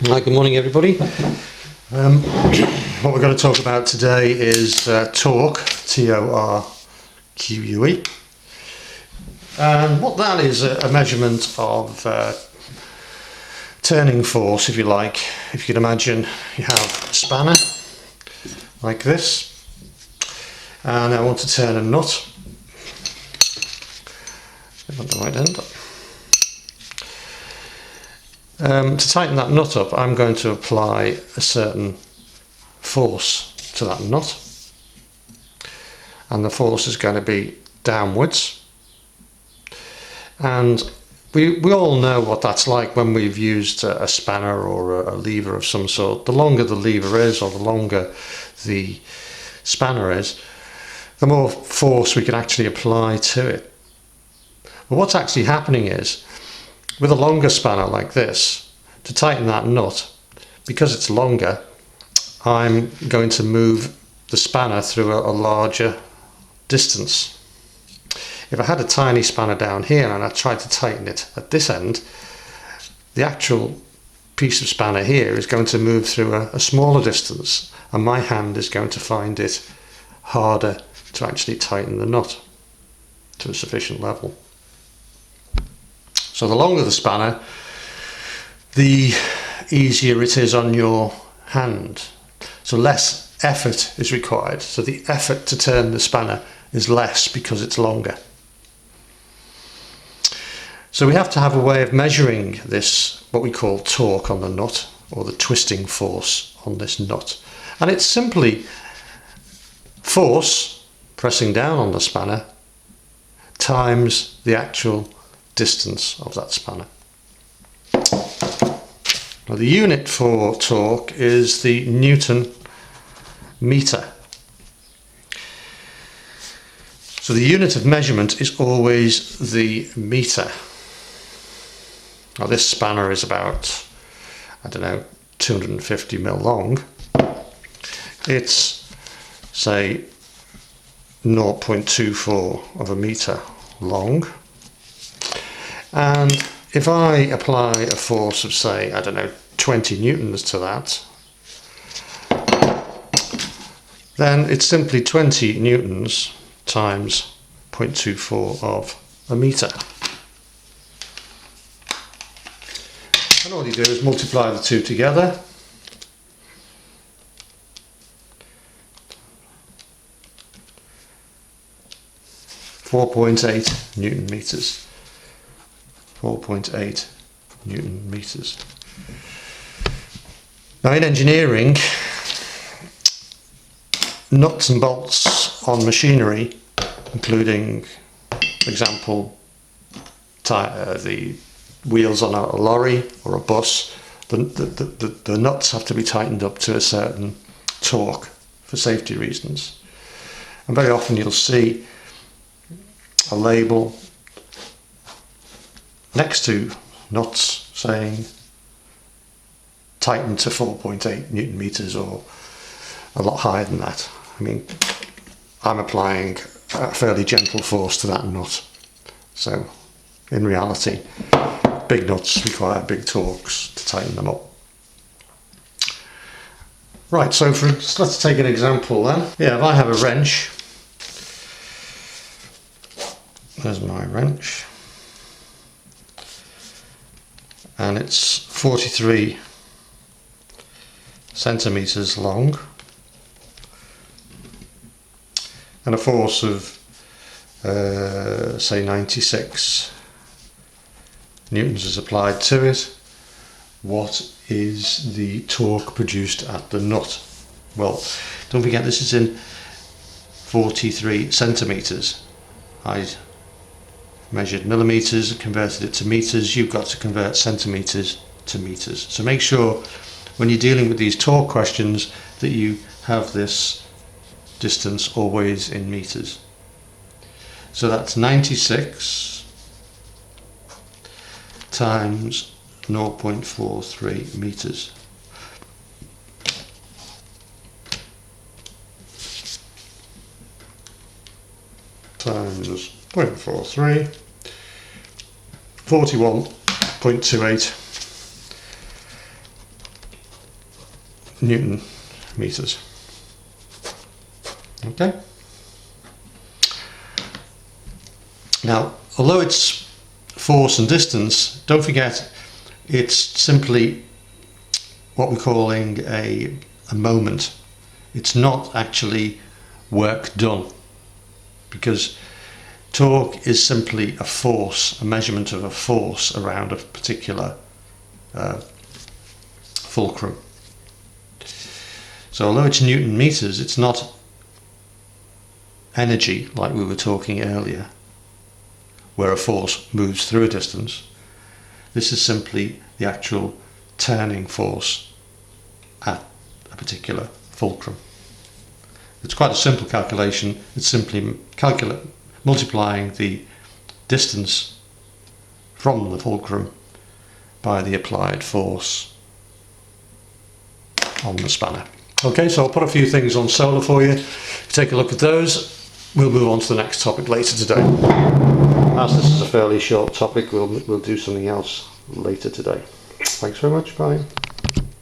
Hi, good morning everybody. What we're going to talk about today is torque, T-O-R-Q-U-E. And what that is, a measurement of turning force, if you like. If you can imagine, you have a spanner like this, and I want to turn a nut. At the right end. To tighten that nut up, I'm going to apply a certain force to that nut, and the force is going to be downwards. And we all know what that's like when we've used a spanner or a lever of some sort. The longer the lever is, or the longer the spanner is, the more force we can actually apply to it. But what's actually happening is, with a longer spanner like this, to tighten that nut, because it's longer, I'm going to move the spanner through a larger distance. If I had a tiny spanner down here and I tried to tighten it at this end, the actual piece of spanner here is going to move through a smaller distance, and my hand is going to find it harder to actually tighten the nut to a sufficient level. So the longer the spanner, the easier it is on your hand. So less effort is required. So the effort to turn the spanner is less because it's longer. So we have to have a way of measuring this, what we call torque on the nut, or the twisting force on this nut. And it's simply force pressing down on the spanner times the actual distance of that spanner. Now the unit for torque is the Newton meter. So the unit of measurement is always the meter. Now this spanner is about, 250 mil long. It's, say, 0.24 of a meter long. And if I apply a force of, say, 20 newtons to that, then it's simply 20 newtons times 0.24 of a meter. And all you do is multiply the two together. .8 Newton meters. 4.8 Newton meters. Now in engineering, nuts and bolts on machinery, including, for example, the wheels on a lorry or a bus, the nuts have to be tightened up to a certain torque for safety reasons. And very often you'll see a label next to nuts saying tighten to 4.8 Newton meters, or a lot higher than that. I mean, I'm applying a fairly gentle force to that nut. So in reality, big nuts require big torques to tighten them up. Right, so let's take an example then. Yeah, if I have a wrench, there's my wrench, and it's 43 centimeters long, and a force of say 96 newtons is applied to it. What is the torque produced at the nut? Well, don't forget this is in 43 centimeters. I measured millimeters and converted it to meters. You've got to convert centimeters to meters. So make sure when you're dealing with these torque questions that you have this distance always in meters. So that's 96 times 0.43 meters. Times 0.43, 41.28 Newton meters. Okay. Now, although it's force and distance, don't forget it's simply what we're calling a moment. It's not actually work done, because torque is simply a force, a measurement of a force around a particular fulcrum. So although it's Newton meters, it's not energy like we were talking earlier, where a force moves through a distance. This is simply the actual turning force at a particular fulcrum. It's quite a simple calculation. It's simply multiplying the distance from the fulcrum by the applied force on the spanner. Okay, so I'll put a few things on solar for you. Take a look at those. We'll move on to the next topic later today. As this is a fairly short topic, we'll do something else later today. Thanks very much. Bye.